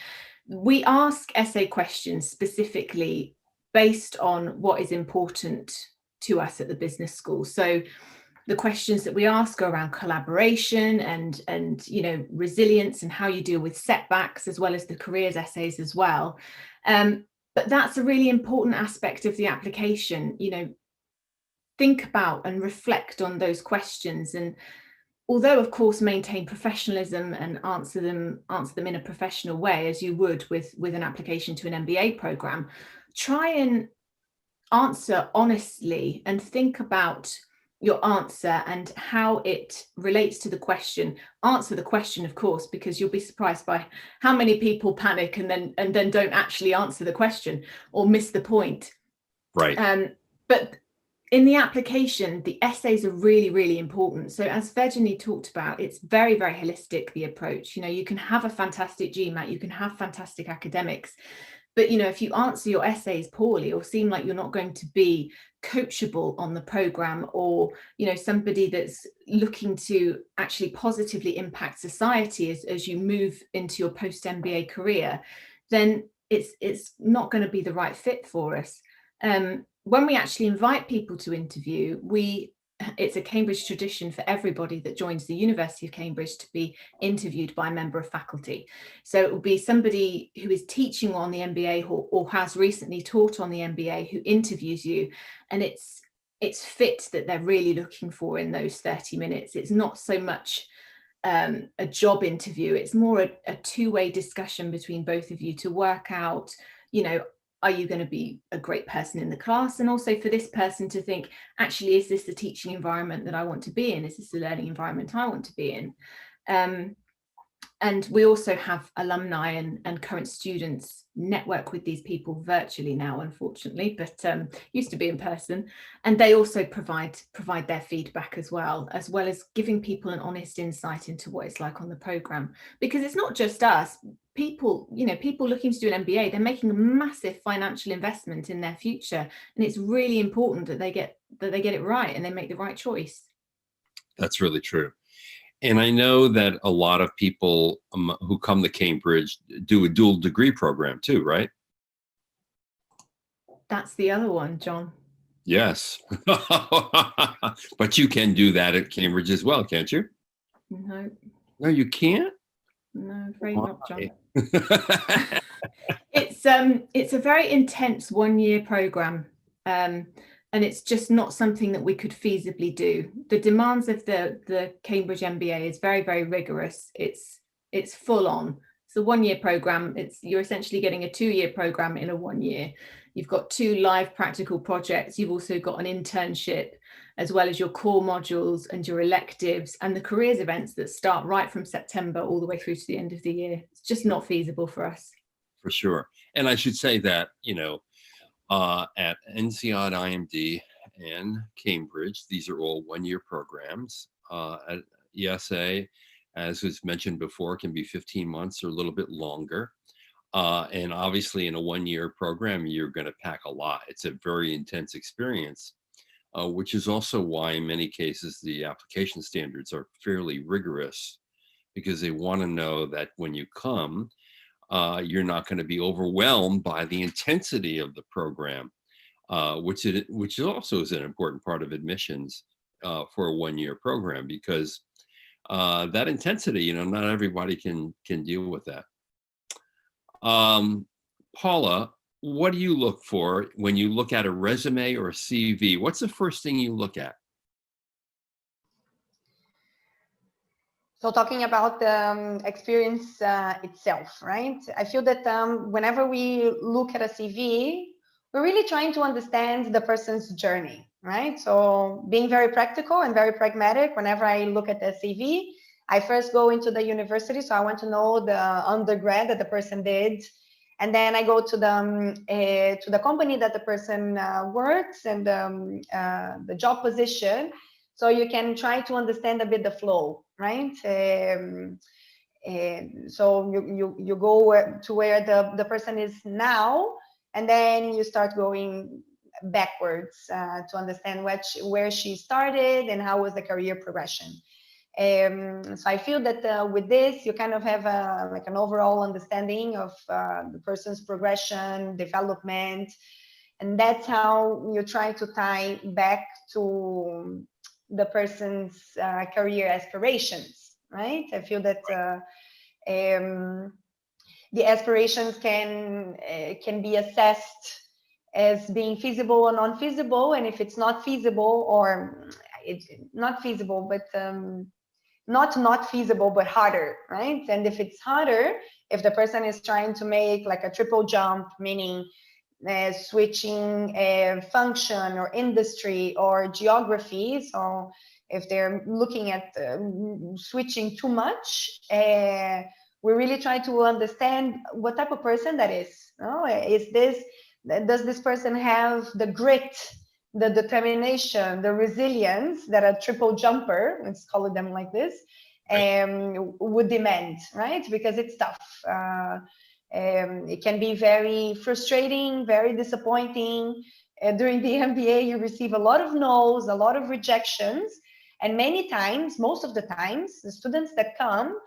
We ask essay questions specifically based on what is important to us at the business school. So the questions that we ask are around collaboration and you know, resilience and how you deal with setbacks, as well as the careers essays as well. But that's a really important aspect of the application. You know, think about and reflect on those questions, and although of course maintain professionalism and answer them in a professional way, as you would with an application to an MBA program, try and answer honestly and think about your answer and how it relates to the question. Answer the question, of course, because you'll be surprised by how many people panic and then don't actually answer the question or miss the point. Right. But in the application, the essays are really, really important. So as Virginie talked about, it's very, very holistic, the approach. You know, you can have a fantastic GMAT, you can have fantastic academics, but, you know, if you answer your essays poorly or seem like you're not going to be coachable on the program, or, you know, somebody that's looking to actually positively impact society as you move into your post-MBA career, then it's not going to be the right fit for us. When we actually invite people to interview, it's a Cambridge tradition for everybody that joins the University of Cambridge to be interviewed by a member of faculty. So it will be somebody who is teaching on the MBA or has recently taught on the MBA who interviews you, and it's fit that they're really looking for in those 30 minutes. It's not so much a job interview, it's more a two-way discussion between both of you to work out, you know, are you going to be a great person in the class? And also for this person to think, actually, is this the teaching environment that I want to be in? Is this the learning environment I want to be in? And we also have alumni and current students network with these people virtually now, unfortunately, but used to be in person. And they also provide their feedback as well as giving people an honest insight into what it's like on the program. Because it's not just us. People, you know, people looking to do an MBA, they're making a massive financial investment in their future, and it's really important that they get it right and they make the right choice. That's really true. And I know that a lot of people who come to Cambridge do a dual degree program too, right? That's the other one, John. Yes. But you can do that at Cambridge as well, can't you? No. No, you can't? No, afraid not, John. It's a very intense one-year program, and it's just not something that we could feasibly do. The demands of the Cambridge MBA is very, very rigorous. It's full on. It's a one-year program. You're essentially getting a 2-year program in a 1 year. You've got 2 live practical projects. You've also got an internship, as well as your core modules and your electives and the careers events that start right from September all the way through to the end of the year. It's just not feasible for us. For sure. And I should say that, you know, at INSEAD, IMD, and Cambridge, these are all 1-year programs. At IESE, as was mentioned before, can be 15 months or a little bit longer. And obviously in a 1-year program, you're going to pack a lot. It's a very intense experience, which is also why in many cases the application standards are fairly rigorous, because they want to know that when you come, you're not going to be overwhelmed by the intensity of the program, which also is an important part of admissions for a 1-year program, because that intensity, you know, not everybody can deal with that. Paula, what do you look for when you look at a resume or a CV? What's the first thing you look at? So talking about the experience itself, right? I feel that whenever we look at a CV, we're really trying to understand the person's journey, right? So being very practical and very pragmatic, whenever I look at the CV, I first go into the university. So I want to know the undergrad that the person did. And then I go to the company that the person works and the job position. So you can try to understand a bit the flow, right? And so you go to where the person is now, and then you start going backwards to understand where she started and how was the career progression. So I feel that with this, you kind of have like an overall understanding of the person's progression, development, and that's how you try to tie back to the person's career aspirations, right? I feel that the aspirations can be assessed as being feasible or non-feasible, and if it's not feasible, or it's not feasible, but not feasible, but harder, right? And if it's harder, if the person is trying to make like a triple jump, meaning switching a function or industry or geography, so if they're looking at switching too much, we really try to understand what type of person that is. Does this person have the grit, the determination, the resilience that a triple jumper, let's call them like this, would demand, right? Because it's tough. It can be very frustrating, very disappointing. During the MBA, you receive a lot of no's, a lot of rejections, and many times, most of the times, the students that come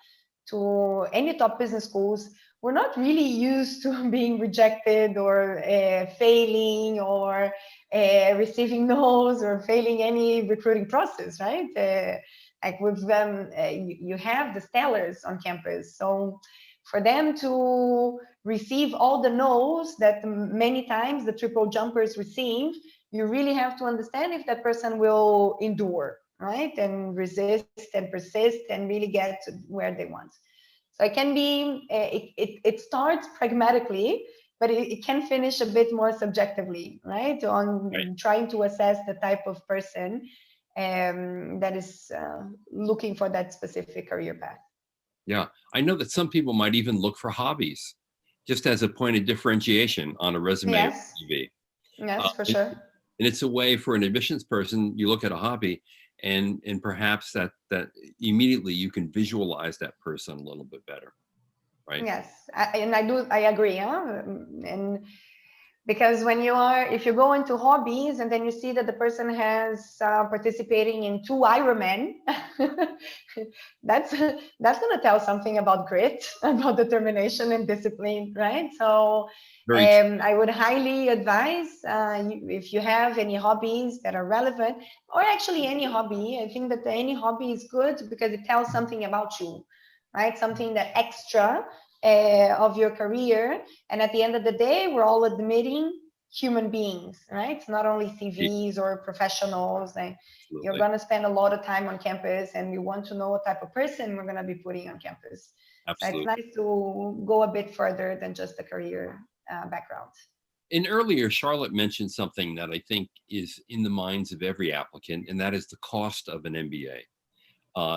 to any top business schools, we're not really used to being rejected or failing or receiving no's or failing any recruiting process, right? Like with them, you have the stellars on campus. So for them to receive all the no's that many times the triple jumpers receive, you really have to understand if that person will endure, right? And resist and persist and really get to where they want. So it can be, it starts pragmatically, but it can finish a bit more subjectively, right? On trying to assess the type of person that is looking for that specific career path. Yeah, I know that some people might even look for hobbies, just as a point of differentiation on a resume or CV. Yes, for sure. And it's a way for an admissions person, you look at a hobby and perhaps that immediately you can visualize that person a little bit better, right? Yes, I agree, huh? And because if you go into hobbies and then you see that the person has participating in 2 Ironman, that's going to tell something about grit, about determination and discipline, right? So I would highly advise if you have any hobbies that are relevant, or actually any hobby, I think that any hobby is good because it tells something about you, right? Something that extra of your career. And at the end of the day, we're all admitting human beings, right? It's not only CVs or professionals. You're going to spend a lot of time on campus, and we want to know what type of person we're going to be putting on campus. Absolutely. So it's nice to go a bit further than just the career background. And earlier, Charlotte mentioned something that I think is in the minds of every applicant, and that is the cost of an MBA.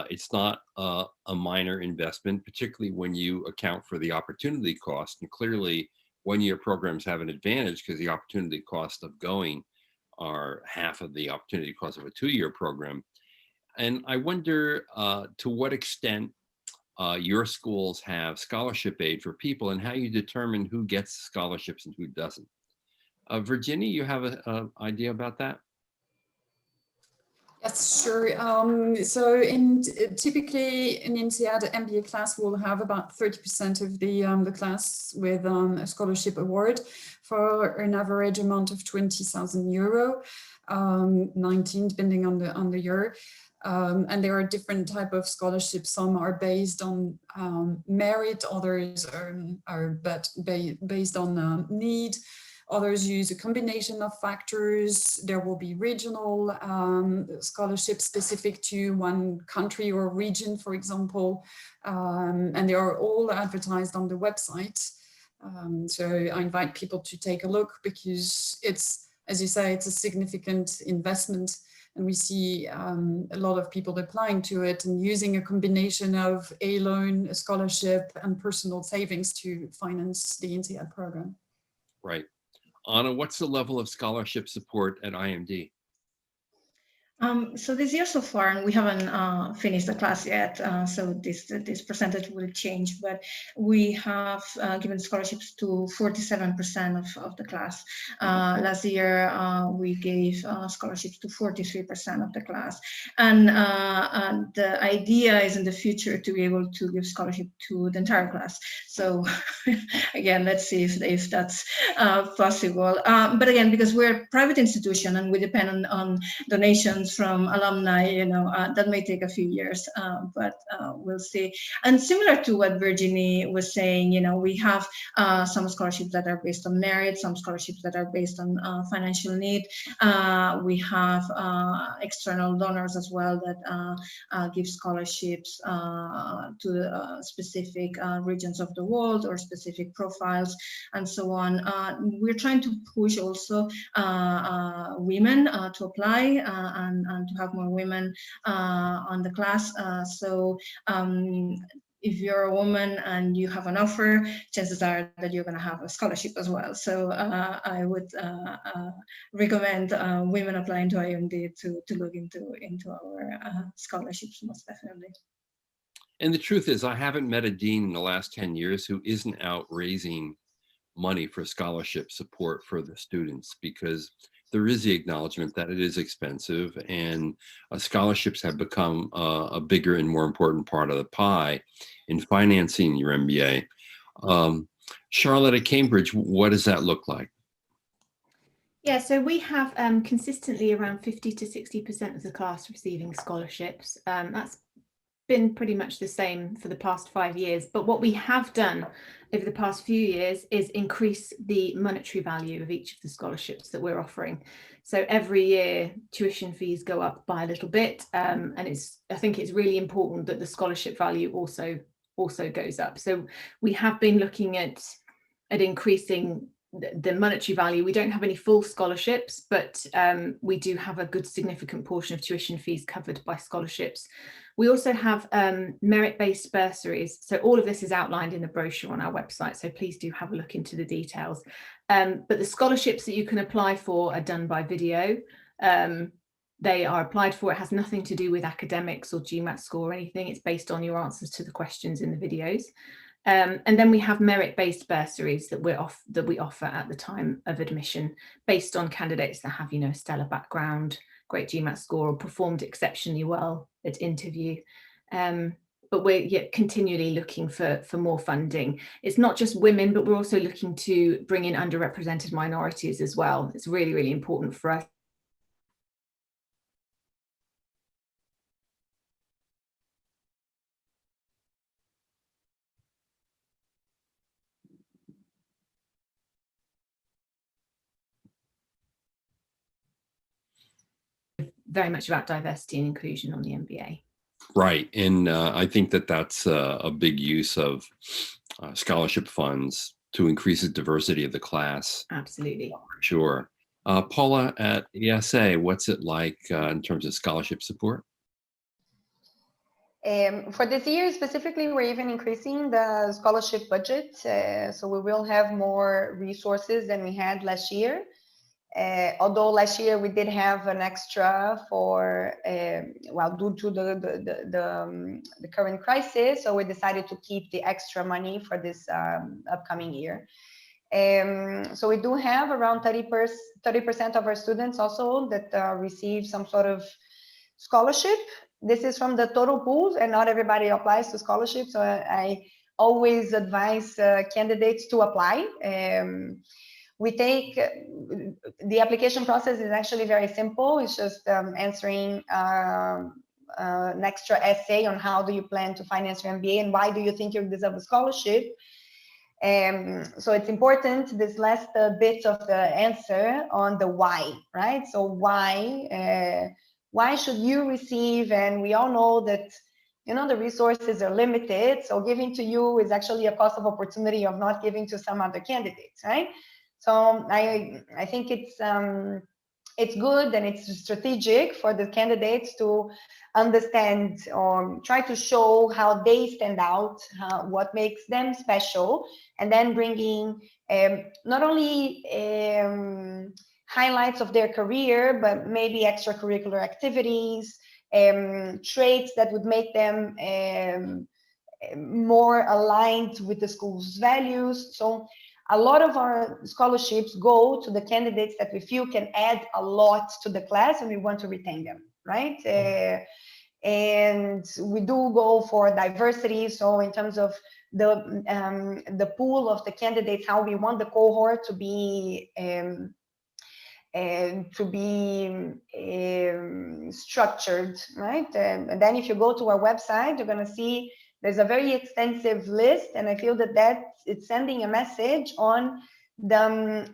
It's not a minor investment, particularly when you account for the opportunity cost. And clearly, one-year programs have an advantage because the opportunity cost of going are half of the opportunity cost of a 2-year program. And I wonder to what extent your schools have scholarship aid for people and how you determine who gets scholarships and who doesn't. Virginia, you have an idea about that? Yes, sure. So typically in INSEAD, MBA class will have about 30% of the class with a scholarship award for an average amount of 20,000 euro, 19 depending on the year. And there are different type of scholarships. Some are based on merit, others are based on need. Others use a combination of factors. There will be regional scholarships specific to one country or region, for example, and they are all advertised on the website. So I invite people to take a look because it's, as you say, it's a significant investment. And we see a lot of people applying to it and using a combination of a loan, a scholarship, and personal savings to finance the INSEAD program. Right. Anna, what's the level of scholarship support at IMD? So this year so far, and we haven't finished the class yet, so this percentage will change, but we have given scholarships to 47% of the class. Last year, we gave scholarships to 43% of the class. And the idea is in the future to be able to give scholarship to the entire class. So again, let's see if that's possible. But again, because we're a private institution and we depend on donations from alumni, that may take a few years, but we'll see. And similar to what Virginie was saying, we have some scholarships that are based on merit, some scholarships that are based on financial need. We have external donors as well that give scholarships to specific regions of the world or specific profiles and so on. We're trying to push also women to apply and to have more women on the class. So if you're a woman and you have an offer, chances are that you're going to have a scholarship as well. So I would recommend women applying to IMD to look into our scholarships, most definitely. And the truth is, I haven't met a dean in the last 10 years who isn't out raising money for scholarship support for the students, because there is the acknowledgement that it is expensive, and scholarships have become a bigger and more important part of the pie in financing your MBA. Charlotte, at Cambridge, what does that look like? Yeah, so we have consistently around 50 to 60% of the class receiving scholarships. That's been pretty much the same for the past 5 years. But what we have done over the past few years is increase the monetary value of each of the scholarships that we're offering. So every year tuition fees go up by a little bit, and I think it's really important that the scholarship value also goes up. So we have been looking at increasing the monetary value. We don't have any full scholarships, but we do have a good significant portion of tuition fees covered by scholarships. We also have merit-based bursaries. So all of this is outlined in the brochure on our website, so please do have a look into the details. But the scholarships that you can apply for are done by video. They are applied for. It has nothing to do with academics or GMAT score or anything. It's based on your answers to the questions in the videos. And then we have merit-based bursaries that we offer at the time of admission, based on candidates that have, a stellar background, great GMAT score, or performed exceptionally well at interview. But we're continually looking for more funding. It's not just women, but we're also looking to bring in underrepresented minorities as well. It's really, really important for us. Very much about diversity and inclusion on the MBA. Right, and I think that's a big use of scholarship funds to increase the diversity of the class. Absolutely. Sure. Paula, at IESE, what's it like in terms of scholarship support? For this year specifically, we're even increasing the scholarship budget. So we will have more resources than we had last year. Although last year we did have an extra for, due to the current crisis, so we decided to keep the extra money for this upcoming year. So we do have around 30% of our students also that receive some sort of scholarship. This is from the total pool, and not everybody applies to scholarships. So I always advise candidates to apply. We take the application process is actually very simple. It's just answering an extra essay on how do you plan to finance your MBA and why do you think you deserve a scholarship. So it's important, this last bit of the answer on the why, right? So why should you receive? And we all know that the resources are limited. So giving to you is actually a cost of opportunity of not giving to some other candidates, right? So I think it's good and it's strategic for the candidates to understand or try to show how they stand out, what makes them special, and then bringing not only highlights of their career, but maybe extracurricular activities, traits that would make them more aligned with the school's values. So a lot of our scholarships go to the candidates that we feel can add a lot to the class and we want to retain them, right? And we do go for diversity. So in terms of the pool of the candidates, how we want the cohort to be structured, right? And then if you go to our website, you're going to see there's a very extensive list, and I feel that it's sending a message on the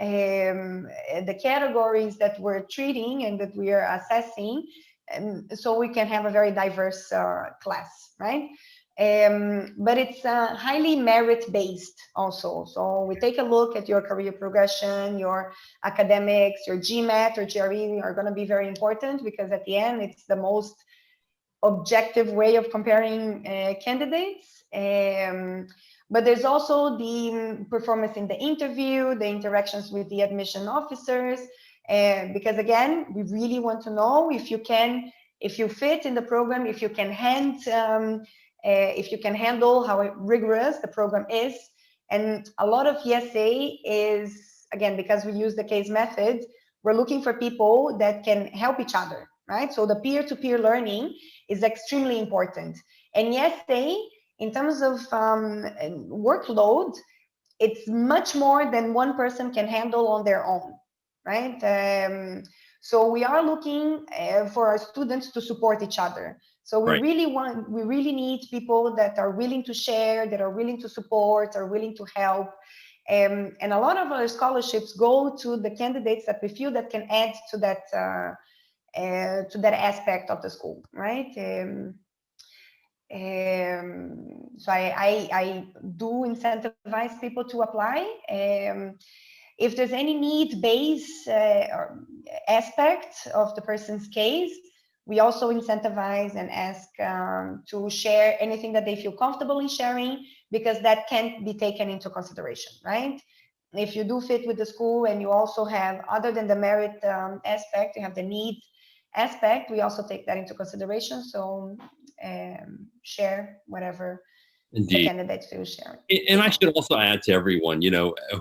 categories that we're treating and that we are assessing, and so we can have a very diverse class, right? But it's highly merit-based also. So we take a look at your career progression, your academics, your GMAT or GRE are going to be very important, because at the end, it's the most objective way of comparing candidates. But there's also the performance in the interview, the interactions with the admission officers, because again, we really want to know if you fit in the program, if you can handle how rigorous the program is. And a lot of IESE is, again, because we use the case method, we're looking for people that can help each other, right? So the peer-to-peer learning is extremely important. And IESE, in terms of workload, it's much more than one person can handle on their own, right? So we are looking for our students to support each other. So we really need people that are willing to share, that are willing to support, are willing to help. And a lot of our scholarships go to the candidates that we feel that can add to that aspect of the school, right? So I do incentivize people to apply. If there's any need-based aspect of the person's case, we also incentivize and ask to share anything that they feel comfortable in sharing, because that can be taken into consideration, right? If you do fit with the school and you also have, other than the merit aspect, you have the need aspect, we also take that into consideration. So share whatever the candidates feel sharing. And I should also add to everyone,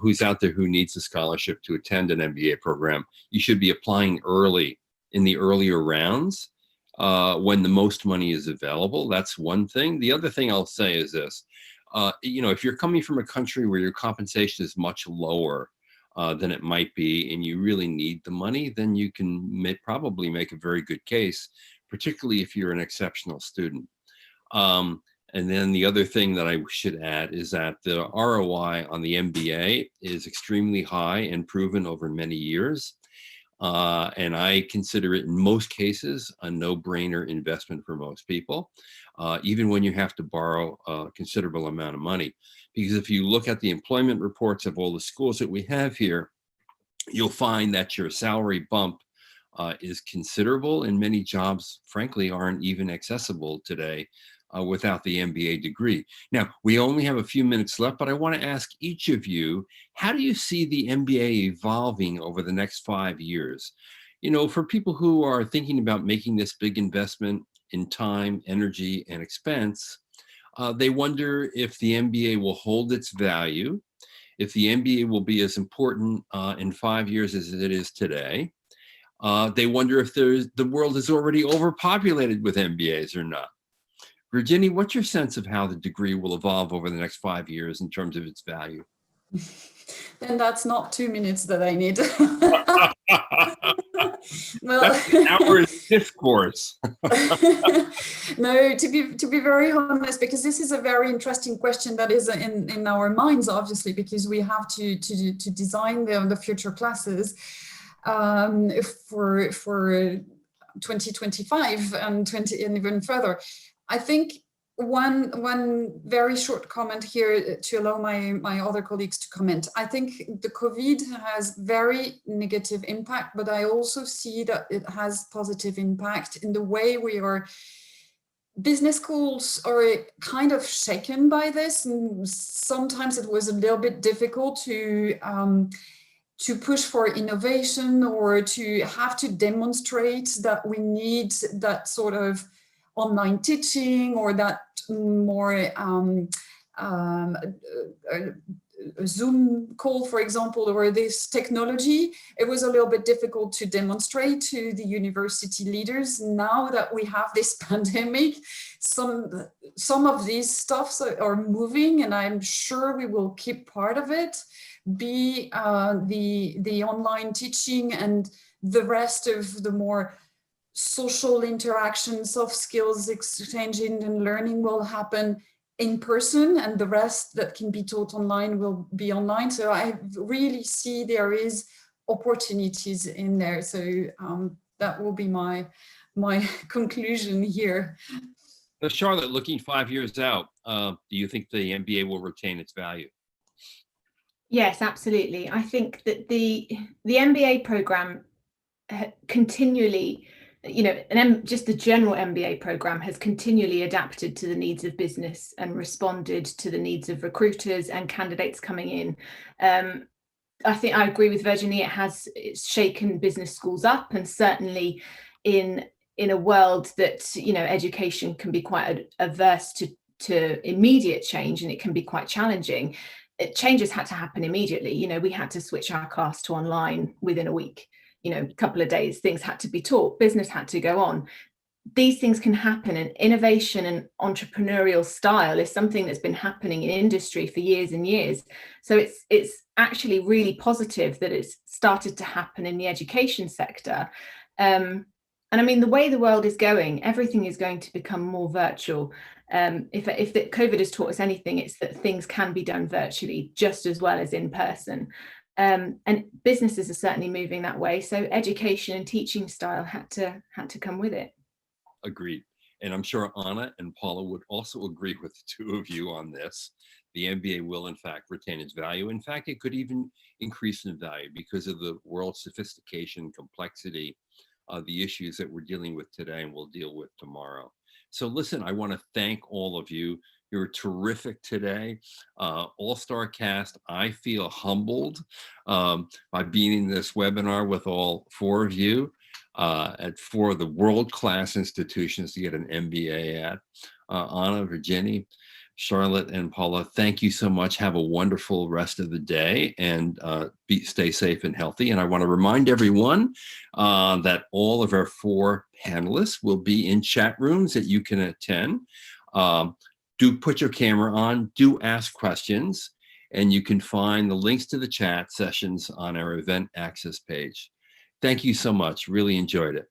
who's out there who needs a scholarship to attend an MBA program, you should be applying early, in the earlier rounds, when the most money is available. That's one thing. The other thing I'll say is this, if you're coming from a country where your compensation is much lower than it might be, and you really need the money, then you can probably make a very good case, particularly if you're an exceptional student. And then the other thing that I should add is that the ROI on the MBA is extremely high and proven over many years. And I consider it in most cases a no-brainer investment for most people, even when you have to borrow a considerable amount of money. Because if you look at the employment reports of all the schools that we have here, you'll find that your salary bump is considerable, and many jobs, frankly, aren't even accessible today without the MBA degree. Now, we only have a few minutes left, but I want to ask each of you, how do you see the MBA evolving over the next 5 years? For people who are thinking about making this big investment in time, energy, and expense, they wonder if the MBA will hold its value, if the MBA will be as important in 5 years as it is today. They wonder if the world is already overpopulated with MBAs or not. Virginie, what's your sense of how the degree will evolve over the next 5 years in terms of its value? Then that's not 2 minutes that I need. Well, that's an hour's discourse. No, to be very honest, because this is a very interesting question that is in our minds, obviously, because we have to design the future classes for 2025 and even further. I think one very short comment here to allow my other colleagues to comment. I think the COVID has very negative impact, but I also see that it has positive impact in the way business schools are kind of shaken by this. And sometimes it was a little bit difficult to to push for innovation or to have to demonstrate that we need that sort of online teaching or that more a Zoom call, for example, or this technology, it was a little bit difficult to demonstrate to the university leaders. Now that we have this pandemic, some of these stuffs are moving, and I'm sure we will keep part of it, be the online teaching, and the rest of the more social interaction, soft skills exchanging and learning will happen in person, and the rest that can be taught online will be online. So I really see there is opportunities in there. So that will be my conclusion here. So Charlotte, looking 5 years out, do you think the MBA will retain its value? Yes, absolutely. I think that the MBA program continually, just the general MBA program has continually adapted to the needs of business and responded to the needs of recruiters and candidates coming in. I think I agree with Virginie. It's shaken business schools up, and certainly in a world that education can be quite adverse to immediate change, and it can be quite challenging. Changes had to happen immediately. We had to switch our class to online within a week. A couple of days, things had to be taught, business had to go on. These things can happen, and innovation and entrepreneurial style is something that's been happening in industry for years and years. So it's actually really positive that it's started to happen in the education sector. And I mean, the way the world is going, everything is going to become more virtual. If the COVID has taught us anything, it's that things can be done virtually just as well as in person. And businesses are certainly moving that way. So education and teaching style had to come with it. Agreed. And I'm sure Anna and Paula would also agree with the two of you on this. The MBA will, in fact, retain its value. In fact, it could even increase in value because of the world's sophistication, complexity, the issues that we're dealing with today and we'll deal with tomorrow. So listen, I want to thank all of you. You're terrific today. All-star cast. I feel humbled by being in this webinar with all four of you at four of the world-class institutions to get an MBA at. Anna, Virginie, Charlotte, and Paula, thank you so much. Have a wonderful rest of the day, and stay safe and healthy. And I want to remind everyone that all of our four panelists will be in chat rooms that you can attend. Do put your camera on, do ask questions, and you can find the links to the chat sessions on our event access page. Thank you so much. Really enjoyed it.